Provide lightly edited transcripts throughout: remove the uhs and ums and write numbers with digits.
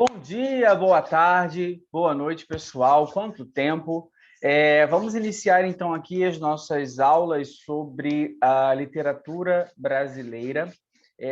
Bom dia, boa tarde, boa noite, pessoal. Quanto tempo? Vamos iniciar, então, aqui as nossas aulas sobre a literatura brasileira.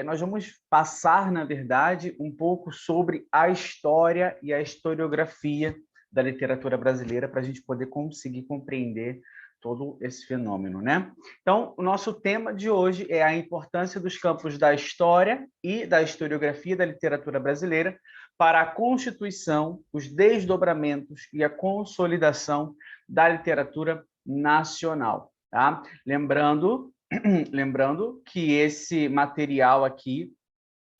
Nós vamos passar, na verdade, um pouco sobre a história e a historiografia da literatura brasileira para a gente poder conseguir compreender todo esse fenômeno, né? Então, o nosso tema de hoje é a importância dos campos da história e da historiografia da literatura brasileira para a constituição, os desdobramentos e a consolidação da literatura nacional. Tá? Lembrando que esse material aqui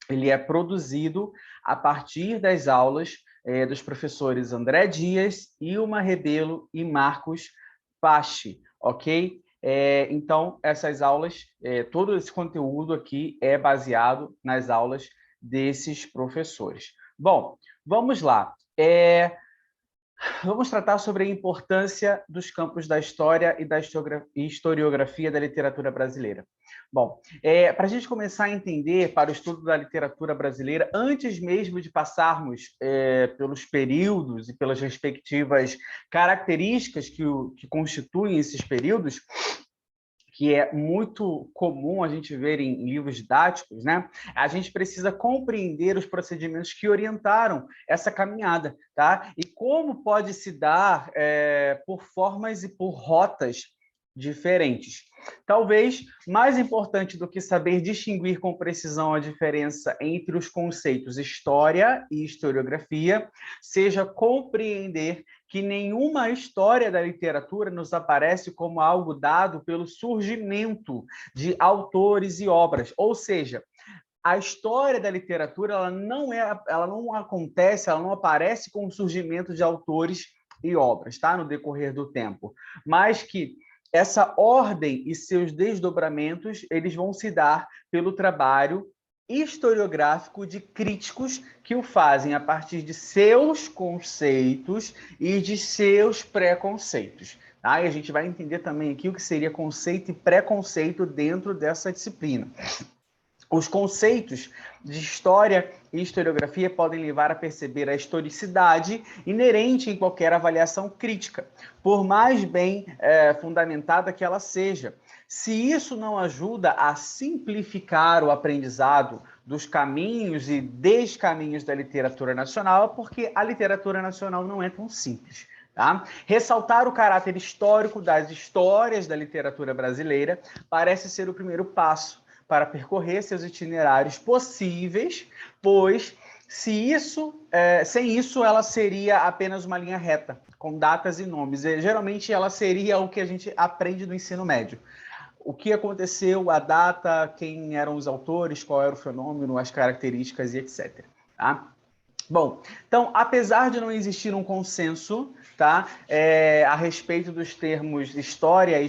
ele é produzido a partir das aulas dos professores André Dias, Ilma Rebelo e Marcos Pache, ok? Então, essas aulas, todo esse conteúdo aqui é baseado nas aulas desses professores. Bom, vamos lá. Vamos tratar sobre a importância dos campos da história e da historiografia da literatura brasileira. Bom, para a gente começar a entender para o estudo da literatura brasileira, antes mesmo de passarmos pelos períodos e pelas respectivas características que constituem esses períodos, que é muito comum a gente ver em livros didáticos, né? A gente precisa compreender os procedimentos que orientaram essa caminhada, tá? E como pode se dar por formas e por rotas diferentes. Talvez mais importante do que saber distinguir com precisão a diferença entre os conceitos história e historiografia, seja compreender que nenhuma história da literatura nos aparece como algo dado pelo surgimento de autores e obras, ou seja, a história da literatura ela não acontece, ela não aparece com o surgimento de autores e obras, tá? No decorrer do tempo, mas que essa ordem e seus desdobramentos eles vão se dar pelo trabalho historiográfico de críticos que o fazem a partir de seus conceitos e de seus preconceitos. Tá? E a gente vai entender também aqui o que seria conceito e preconceito dentro dessa disciplina. Os conceitos de história e historiografia podem levar a perceber a historicidade inerente em qualquer avaliação crítica, por mais bem fundamentada que ela seja. Se isso não ajuda a simplificar o aprendizado dos caminhos e descaminhos da literatura nacional, é porque a literatura nacional não é tão simples. Tá? Ressaltar o caráter histórico das histórias da literatura brasileira parece ser o primeiro passo para percorrer seus itinerários possíveis, pois sem isso ela seria apenas uma linha reta, com datas e nomes. Geralmente ela seria o que a gente aprende no ensino médio. O que aconteceu, a data, quem eram os autores, qual era o fenômeno, as características e etc. Tá? Bom, então, apesar de não existir um consenso, tá, a respeito dos termos história e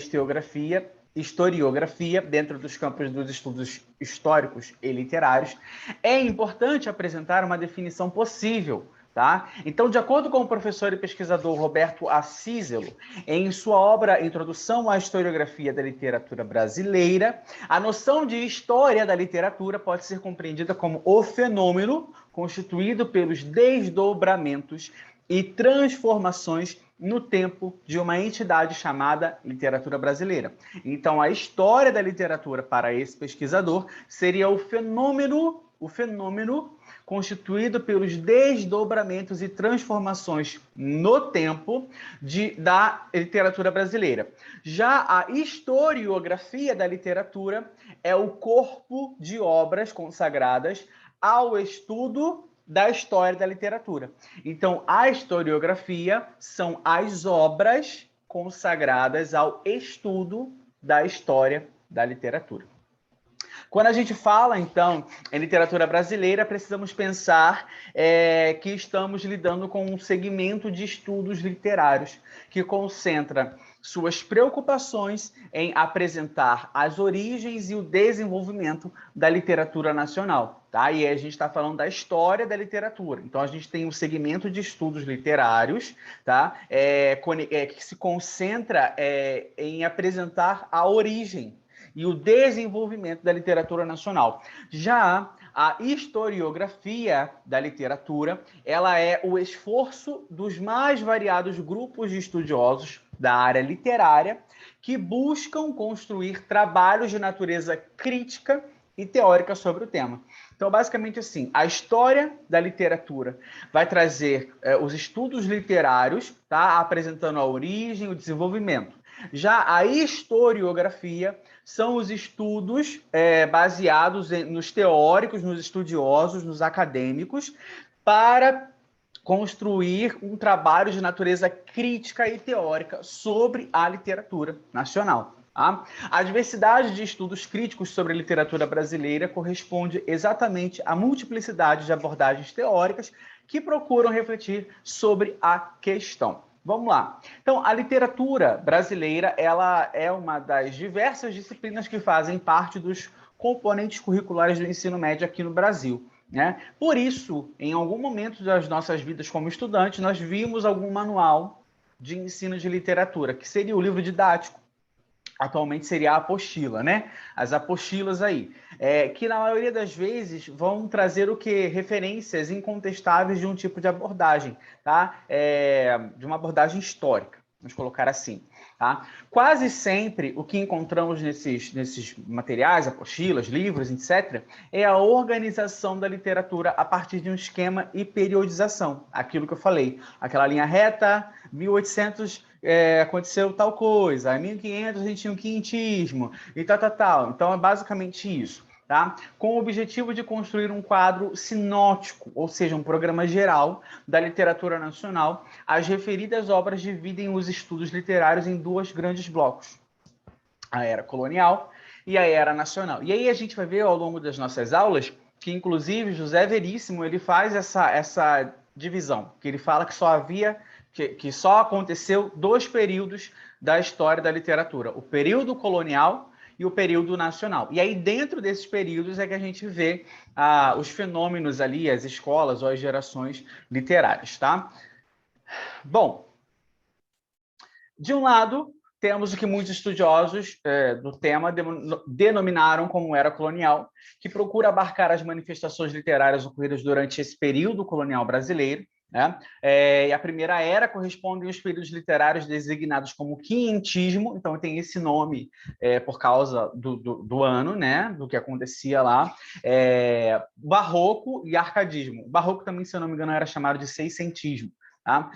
historiografia, dentro dos campos dos estudos históricos e literários, é importante apresentar uma definição possível. Tá? Então, de acordo com o professor e pesquisador Roberto Acíselo, em sua obra Introdução à Historiografia da Literatura Brasileira, a noção de história da literatura pode ser compreendida como o fenômeno constituído pelos desdobramentos e transformações no tempo de uma entidade chamada literatura brasileira. Então, a história da literatura para esse pesquisador seria o fenômeno constituído pelos desdobramentos e transformações no tempo da literatura brasileira. Já a historiografia da literatura é o corpo de obras consagradas ao estudo da história da literatura. Então, a historiografia são as obras consagradas ao estudo da história da literatura. Quando a gente fala, então, em literatura brasileira, precisamos pensar que estamos lidando com um segmento de estudos literários que concentra suas preocupações em apresentar as origens e o desenvolvimento da literatura nacional. Tá? E aí a gente está falando da história da literatura. Então, a gente tem um segmento de estudos literários, tá? Que se concentra em apresentar a origem e o desenvolvimento da literatura nacional. Já A historiografia da literatura, ela é o esforço dos mais variados grupos de estudiosos da área literária que buscam construir trabalhos de natureza crítica e teórica sobre o tema. Então, basicamente assim, a história da literatura vai trazer os estudos literários, tá? Apresentando a origem, o desenvolvimento. Já a historiografia são os estudos baseados nos teóricos, nos estudiosos, nos acadêmicos, para construir um trabalho de natureza crítica e teórica sobre a literatura nacional. Tá? A diversidade de estudos críticos sobre a literatura brasileira corresponde exatamente à multiplicidade de abordagens teóricas que procuram refletir sobre a questão. Vamos lá. Então, a literatura brasileira, ela é uma das diversas disciplinas que fazem parte dos componentes curriculares do ensino médio aqui no Brasil, né? Por isso, em algum momento das nossas vidas como estudantes, nós vimos algum manual de ensino de literatura, que seria o livro didático. Atualmente seria a apostila, né? As apostilas aí, que na maioria das vezes vão trazer o quê? Referências incontestáveis de um tipo de abordagem, tá? De uma abordagem histórica, vamos colocar assim, tá? Quase sempre o que encontramos nesses materiais, apostilas, livros, etc., é a organização da literatura a partir de um esquema e periodização. Aquilo que eu falei, aquela linha reta, 1800 aconteceu tal coisa, em 1500 a gente tinha um quinhentismo, e tal. Então é basicamente isso. Tá? Com o objetivo de construir um quadro sinótico, ou seja, um programa geral da literatura nacional, as referidas obras dividem os estudos literários em dois grandes blocos, a era colonial e a era nacional. E aí a gente vai ver ao longo das nossas aulas que, inclusive, José Veríssimo ele faz essa divisão, que ele fala que só aconteceu dois períodos da história da literatura, o período colonial e o período nacional. E aí, dentro desses períodos, é que a gente vê os fenômenos ali, as escolas ou as gerações literárias, tá? Bom, de um lado, temos o que muitos estudiosos do tema denominaram como era colonial, que procura abarcar as manifestações literárias ocorridas durante esse período colonial brasileiro, né? E a primeira era corresponde aos períodos literários designados como quinhentismo, então tem esse nome por causa do ano, né? Do que acontecia lá, barroco e arcadismo. O barroco também, se eu não me engano, era chamado de seiscentismo. Tá?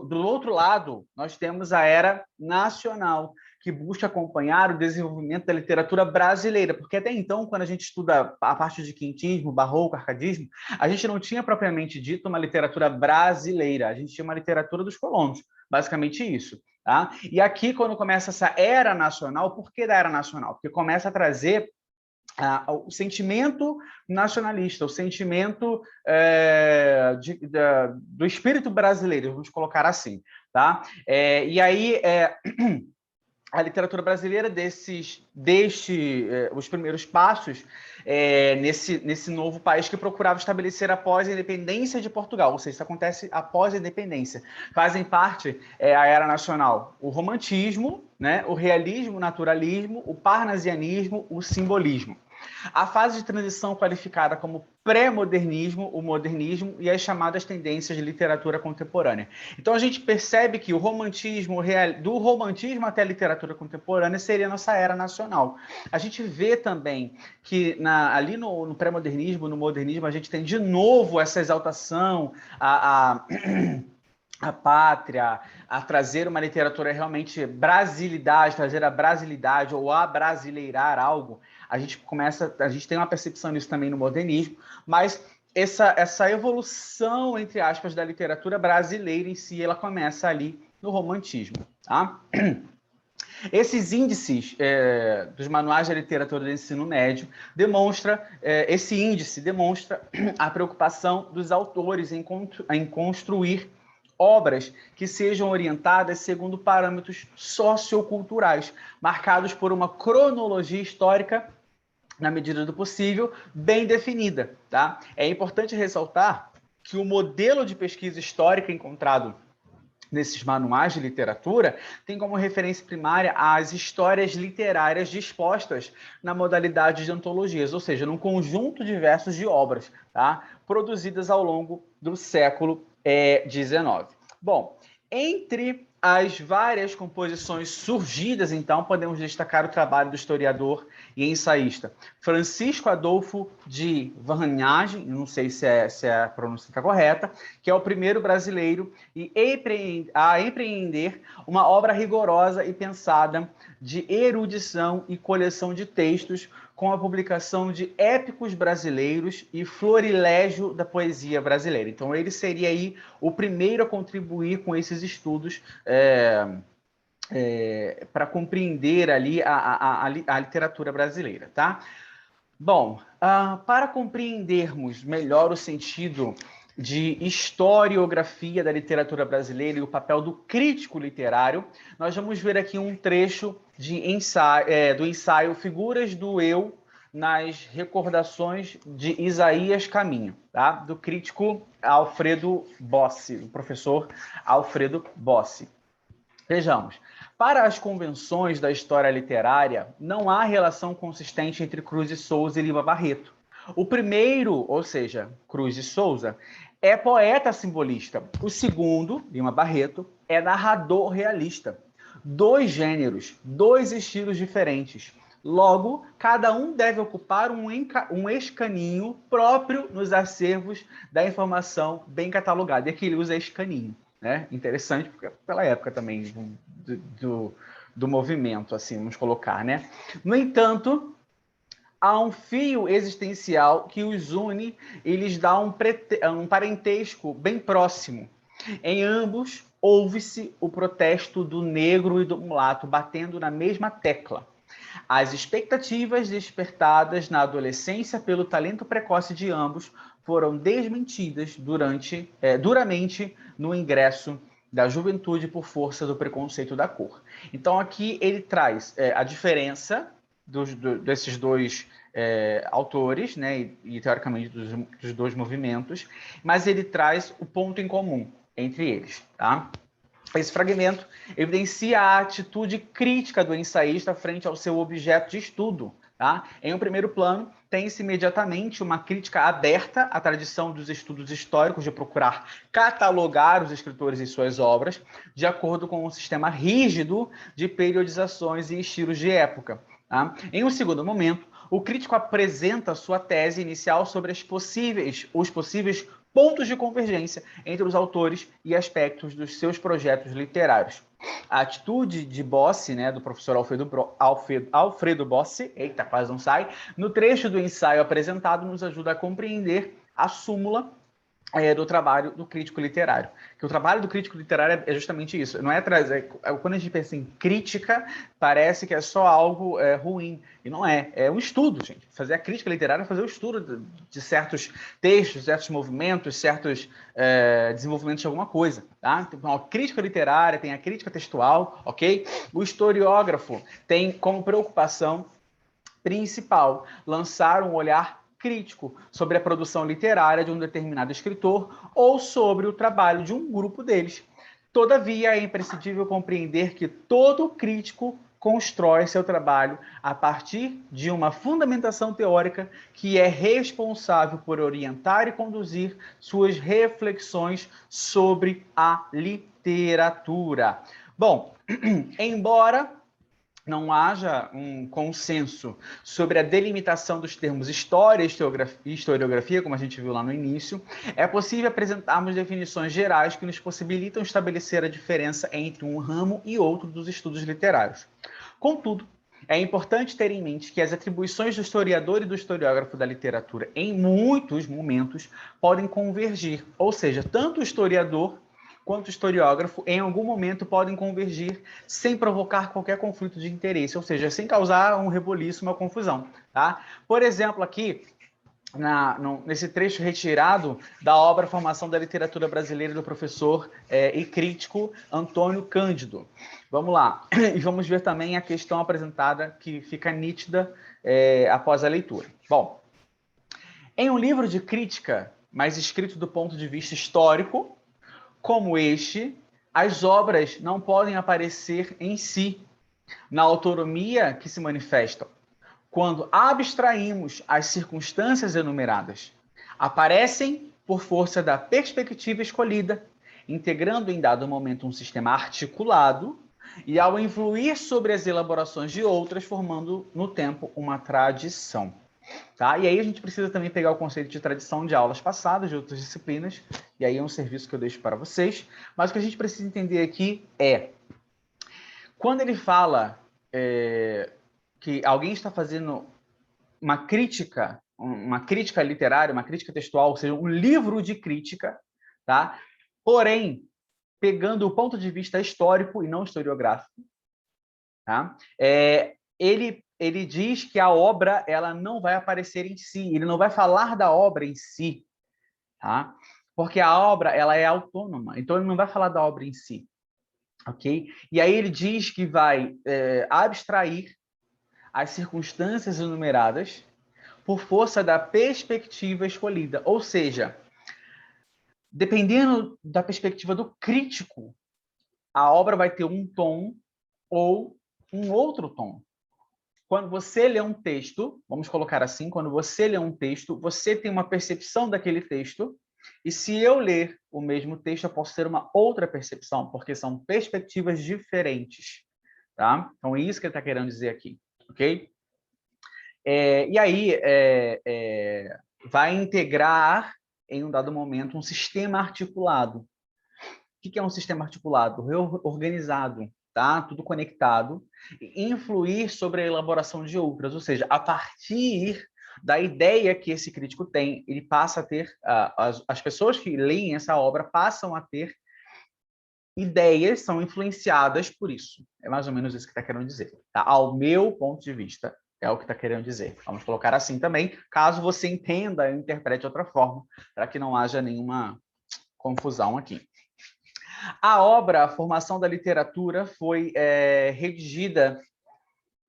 Do outro lado, nós temos a era nacional, que busca acompanhar o desenvolvimento da literatura brasileira, porque até então, quando a gente estuda a parte de quinhentismo, barroco, arcadismo, a gente não tinha propriamente dito uma literatura brasileira, a gente tinha uma literatura dos colonos, basicamente isso. Tá? E aqui, quando começa essa era nacional, por que da era nacional? Porque começa a trazer o sentimento nacionalista, o sentimento do espírito brasileiro, vamos colocar assim. Tá? E aí, a literatura brasileira os primeiros passos nesse novo país que procurava estabelecer após a independência de Portugal, ou seja, isso acontece após a independência. Fazem parte a era nacional o romantismo, né, o realismo, o naturalismo, o parnasianismo, o simbolismo. A fase de transição qualificada como pré-modernismo, o modernismo e as chamadas tendências de literatura contemporânea. Então a gente percebe que o romantismo, do romantismo até a literatura contemporânea seria a nossa era nacional. A gente vê também que ali no pré-modernismo, no modernismo, a gente tem de novo essa exaltação a pátria, a trazer uma literatura realmente brasilidade, trazer a brasilidade ou abrasileirar algo. A gente tem uma percepção disso também no modernismo, mas essa evolução, entre aspas, da literatura brasileira em si, ela começa ali no romantismo. Tá? Esses índices dos manuais de literatura do ensino médio esse índice demonstra a preocupação dos autores em construir obras que sejam orientadas segundo parâmetros socioculturais, marcados por uma cronologia histórica, na medida do possível, bem definida. Tá? É importante ressaltar que o modelo de pesquisa histórica encontrado nesses manuais de literatura, tem como referência primária as histórias literárias dispostas na modalidade de antologias, ou seja, num conjunto diversos de obras, tá? Produzidas ao longo do século XIX. Bom, entre as várias composições surgidas, então, podemos destacar o trabalho do historiador e ensaísta Francisco Adolfo de Varnhagen, não sei se a pronúncia está correta, que é o primeiro brasileiro a empreender uma obra rigorosa e pensada de erudição e coleção de textos, com a publicação de épicos brasileiros e florilégio da poesia brasileira. Então, ele seria aí o primeiro a contribuir com esses estudos para compreender ali a literatura brasileira, tá? Bom, para compreendermos melhor o sentido de historiografia da literatura brasileira e o papel do crítico literário, nós vamos ver aqui um trecho do ensaio Figuras do Eu nas Recordações de Isaías Caminho, tá? Do crítico Alfredo Bossi, do professor Alfredo Bossi. Vejamos. Para as convenções da história literária, não há relação consistente entre Cruz de Souza e Lima Barreto. O primeiro, ou seja, Cruz de Souza, é poeta simbolista. O segundo, Lima Barreto, é narrador realista. Dois gêneros, dois estilos diferentes. Logo, cada um deve ocupar um escaninho próprio nos acervos da informação bem catalogada. E aqui ele usa escaninho. Né? Interessante, porque pela época também do movimento, assim, vamos colocar, né? No entanto, há um fio existencial que os une e lhes dá um parentesco bem próximo. Em ambos, ouve-se o protesto do negro e do mulato batendo na mesma tecla. As expectativas despertadas na adolescência pelo talento precoce de ambos foram desmentidas duramente no ingresso da juventude por força do preconceito da cor. Então aqui ele traz a diferença desses dois autores, né, e teoricamente dos dois movimentos, mas ele traz o ponto em comum entre eles, tá? Esse fragmento evidencia a atitude crítica do ensaísta frente ao seu objeto de estudo. Tá? Em um primeiro plano, tem-se imediatamente uma crítica aberta à tradição dos estudos históricos de procurar catalogar os escritores e suas obras de acordo com um sistema rígido de periodizações e estilos de época. Tá? Em um segundo momento, o crítico apresenta sua tese inicial sobre os possíveis pontos de convergência entre os autores e aspectos dos seus projetos literários. A atitude de Bossi, né, do professor Alfredo Bossi, eita, quase não sai, no trecho do ensaio apresentado, nos ajuda a compreender a súmula do trabalho do crítico literário. Que o trabalho do crítico literário é justamente isso. Não é trazer. Quando a gente pensa em crítica, parece que é só algo ruim. E não é. É um estudo, gente. Fazer a crítica literária é fazer o estudo de certos textos, certos movimentos, certos desenvolvimentos de alguma coisa. Tá? Então, a crítica literária tem a crítica textual, ok? O historiógrafo tem como preocupação principal lançar um olhar crítico sobre a produção literária de um determinado escritor ou sobre o trabalho de um grupo deles. Todavia, é imprescindível compreender que todo crítico constrói seu trabalho a partir de uma fundamentação teórica que é responsável por orientar e conduzir suas reflexões sobre a literatura. Bom, embora não haja um consenso sobre a delimitação dos termos história e historiografia, como a gente viu lá no início, é possível apresentarmos definições gerais que nos possibilitam estabelecer a diferença entre um ramo e outro dos estudos literários. Contudo, é importante ter em mente que as atribuições do historiador e do historiógrafo da literatura, em muitos momentos, podem convergir, ou seja, tanto o historiador quanto o historiógrafo, em algum momento, podem convergir sem provocar qualquer conflito de interesse, ou seja, sem causar um reboliço, uma confusão. Tá? Por exemplo, aqui, nesse trecho retirado da obra Formação da Literatura Brasileira do professor e crítico Antônio Cândido. Vamos lá. E vamos ver também a questão apresentada que fica nítida após a leitura. Bom, em um livro de crítica, mas escrito do ponto de vista histórico, como este, As obras não podem aparecer em si, na autonomia que se manifestam, quando abstraímos as circunstâncias enumeradas. Aparecem por força da perspectiva escolhida, integrando em dado momento um sistema articulado e, ao influir sobre as elaborações de outras, formando no tempo uma tradição. Tá? E aí a gente precisa também pegar o conceito de tradição de aulas passadas, de outras disciplinas, e aí é um serviço que eu deixo para vocês. Mas o que a gente precisa entender aqui é, quando ele fala que alguém está fazendo uma crítica literária, uma crítica textual, ou seja, um livro de crítica, tá? Porém, pegando o ponto de vista histórico e não historiográfico, tá? Ele diz que a obra ela não vai aparecer em si, ele não vai falar da obra em si, tá? Porque a obra ela é autônoma, então ele não vai falar da obra em si, ok? E aí ele diz que vai abstrair as circunstâncias enumeradas por força da perspectiva escolhida, ou seja, dependendo da perspectiva do crítico, a obra vai ter um tom ou um outro tom. Quando você lê um texto, vamos colocar assim, quando você lê um texto, você tem uma percepção daquele texto, e se eu ler o mesmo texto, eu posso ter uma outra percepção, porque são perspectivas diferentes, tá? Então, é isso que ele está querendo dizer aqui, ok? E aí, vai integrar, em um dado momento, um sistema articulado. O que é um sistema articulado? Organizado, tá? Tudo conectado, e influir sobre a elaboração de outras, ou seja, a partir da ideia que esse crítico tem, ele passa a ter, as pessoas que leem essa obra passam a ter ideias, são influenciadas por isso. É mais ou menos isso que está querendo dizer. Tá? Ao meu ponto de vista, é o que está querendo dizer. Vamos colocar assim também, caso você entenda e interprete de outra forma, para que não haja nenhuma confusão aqui. A obra A Formação da Literatura foi redigida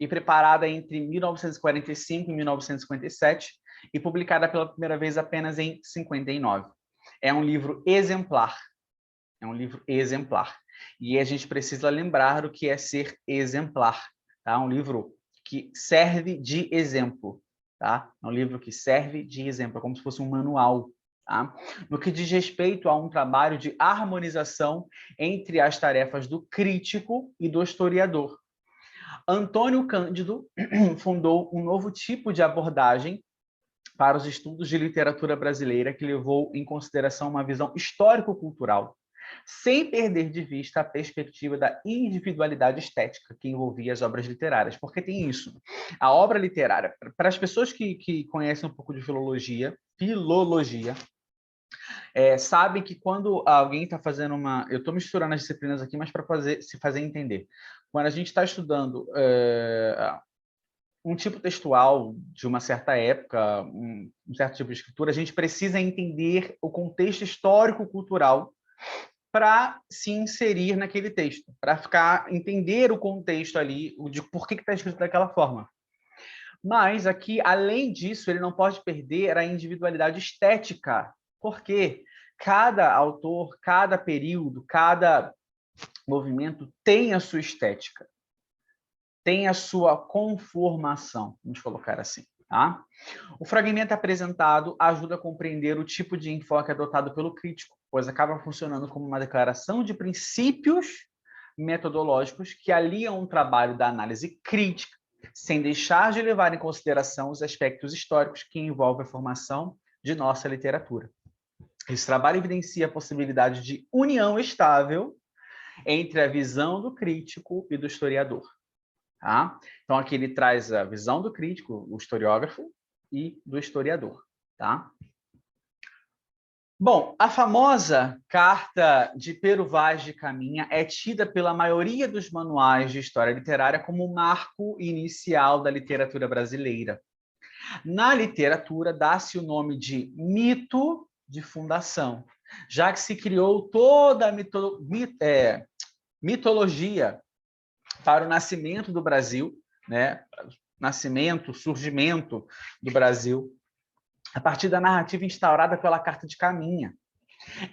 e preparada entre 1945 e 1957 e publicada pela primeira vez apenas em 59. É um livro exemplar. É um livro exemplar. E a gente precisa lembrar o que é ser exemplar. Tá? Um livro que serve de exemplo. Tá? É um livro que serve de exemplo, como se fosse um manual. Tá? No que diz respeito a um trabalho de harmonização entre as tarefas do crítico e do historiador. Antônio Cândido fundou um novo tipo de abordagem para os estudos de literatura brasileira que levou em consideração uma visão histórico-cultural, sem perder de vista a perspectiva da individualidade estética que envolvia as obras literárias. Porque tem isso. A obra literária, para as pessoas que conhecem um pouco de filologia, sabem que quando alguém está fazendo uma... Eu estou misturando as disciplinas aqui, mas para se fazer entender. Quando a gente está estudando um tipo textual de uma certa época, um certo tipo de escritura, a gente precisa entender o contexto histórico-cultural para se inserir naquele texto, para entender o contexto ali, de por que está escrito daquela forma. Mas aqui, além disso, ele não pode perder a individualidade estética, porque cada autor, cada período, cada movimento tem a sua estética, tem a sua conformação, vamos colocar assim. Tá? O fragmento apresentado ajuda a compreender o tipo de enfoque adotado pelo crítico, pois acaba funcionando como uma declaração de princípios metodológicos que aliam o trabalho da análise crítica, sem deixar de levar em consideração os aspectos históricos que envolvem a formação de nossa literatura. Esse trabalho evidencia a possibilidade de união estável entre a visão do crítico e do historiador. Tá? Então, aqui ele traz a visão do crítico, o historiógrafo, e do historiador. Tá? Bom, a famosa Carta de Pero Vaz de Caminha é tida pela maioria dos manuais de história literária como o marco inicial da literatura brasileira. Na literatura, dá-se o nome de mito de fundação, já que se criou toda a mitologia para o nascimento do Brasil, né? Nascimento, surgimento do Brasil, a partir da narrativa instaurada pela Carta de Caminha.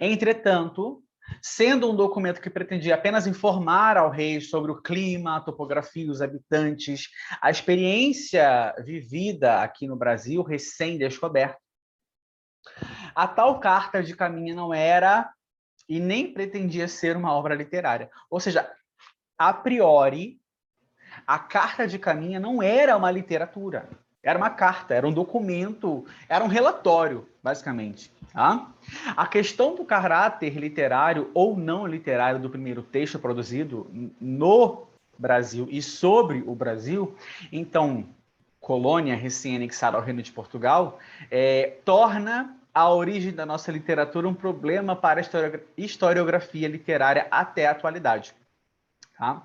Entretanto, sendo um documento que pretendia apenas informar ao rei sobre o clima, a topografia, os habitantes, a experiência vivida aqui no Brasil, recém-descoberta. A tal carta de caminho não era e nem pretendia ser uma obra literária. Ou seja, a priori, a carta de caminho não era uma literatura. Era uma carta, era um documento, era um relatório, basicamente. Tá? A questão do caráter literário ou não literário do primeiro texto produzido no Brasil e sobre o Brasil, então, colônia recém-anexada ao Reino de Portugal, torna a origem da nossa literatura um problema para a historiografia literária até a atualidade. Tá?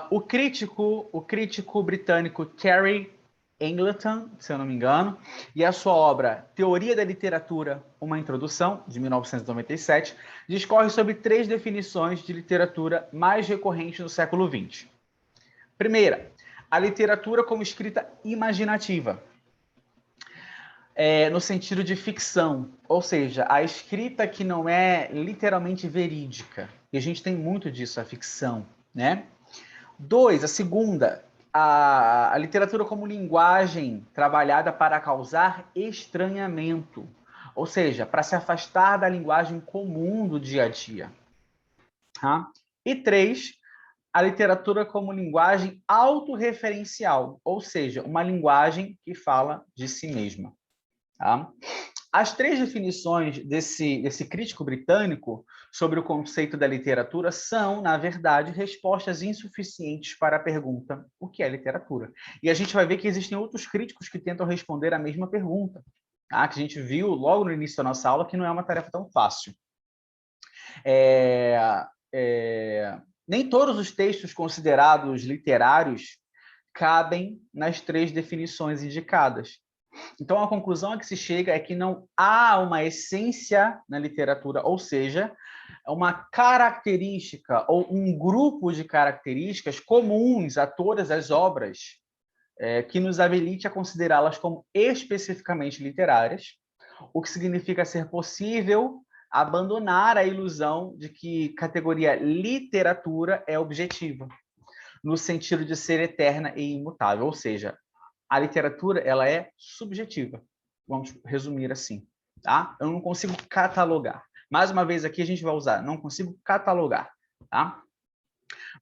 O crítico britânico Terry Angleton, se eu não me engano, e a sua obra Teoria da Literatura, uma Introdução, de 1997, discorre sobre 3 definições de literatura mais recorrentes no século XX. Primeira, a literatura como escrita imaginativa, no sentido de ficção, ou seja, a escrita que não é literalmente verídica. E a gente tem muito disso, a ficção, né? 2, a segunda, a literatura como linguagem trabalhada para causar estranhamento, ou seja, para se afastar da linguagem comum do dia a dia. Tá? E 3, a literatura como linguagem autorreferencial, ou seja, uma linguagem que fala de si mesma. Tá? As 3 definições desse crítico britânico sobre o conceito da literatura são, na verdade, respostas insuficientes para a pergunta: o que é literatura? E a gente vai ver que existem outros críticos que tentam responder a mesma pergunta, tá? Que a gente viu logo no início da nossa aula, que não é uma tarefa tão fácil. Nem todos os textos considerados literários cabem nas 3 definições indicadas. Então, a conclusão a que se chega é que não há uma essência na literatura, ou seja, uma característica ou um grupo de características comuns a todas as obras que nos habilite a considerá-las como especificamente literárias, o que significa ser possível abandonar a ilusão de que categoria literatura é objetiva, no sentido de ser eterna e imutável, ou seja, a literatura ela é subjetiva. Vamos resumir assim. Tá? Eu não consigo catalogar. Mais uma vez aqui a gente vai usar, não consigo catalogar. Tá?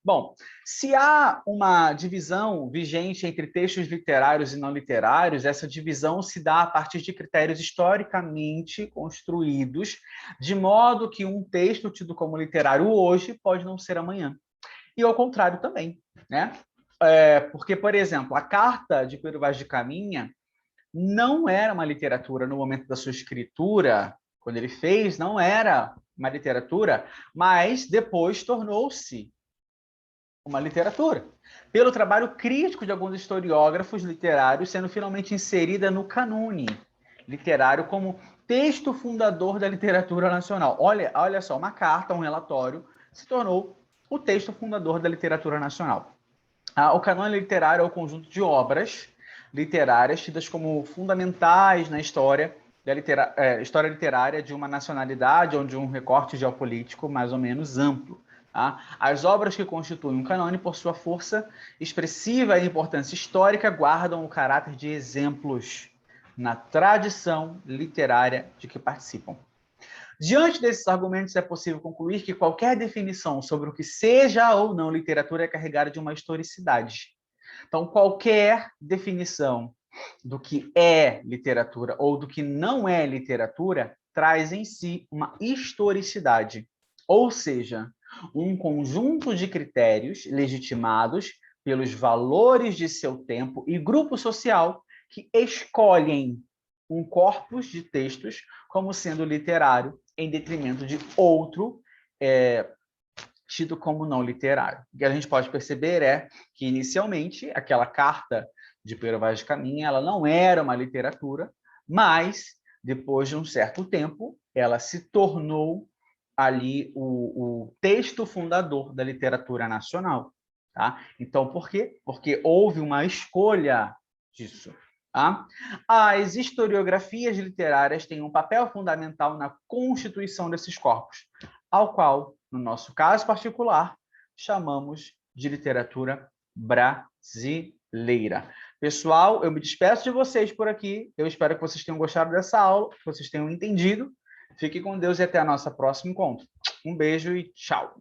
Bom, se há uma divisão vigente entre textos literários e não literários, essa divisão se dá a partir de critérios historicamente construídos, de modo que um texto tido como literário hoje pode não ser amanhã. E ao contrário também, né? Porque, por exemplo, a Carta de Pero Vaz de Caminha não era uma literatura no momento da sua escritura, quando ele fez, não era uma literatura, mas depois tornou-se uma literatura, pelo trabalho crítico de alguns historiógrafos literários, sendo finalmente inserida no cânone literário como texto fundador da literatura nacional. Olha só, uma carta, um relatório, se tornou o texto fundador da literatura nacional. O cânone literário é o conjunto de obras literárias tidas como fundamentais na história história literária de uma nacionalidade ou de um recorte geopolítico mais ou menos amplo. Tá? As obras que constituem um cânone, por sua força expressiva e importância histórica, guardam o caráter de exemplos na tradição literária de que participam. Diante desses argumentos, é possível concluir que qualquer definição sobre o que seja ou não literatura é carregada de uma historicidade. Então, qualquer definição do que é literatura ou do que não é literatura traz em si uma historicidade, ou seja, um conjunto de critérios legitimados pelos valores de seu tempo e grupo social que escolhem um corpus de textos como sendo literário em detrimento de outro tido como não literário. O que a gente pode perceber é que, inicialmente, aquela carta de Pero Vaz de Caminha, ela não era uma literatura, mas, depois de um certo tempo, ela se tornou ali o texto fundador da literatura nacional. Tá? Então, por quê? Porque houve uma escolha disso. Tá? As historiografias literárias têm um papel fundamental na constituição desses corpos. ao qual, no nosso caso particular, chamamos de literatura brasileira. Pessoal, eu me despeço de vocês por aqui. Eu espero que vocês tenham gostado dessa aula, que vocês tenham entendido. Fique com Deus e até a nossa próxima encontro. Um beijo e tchau.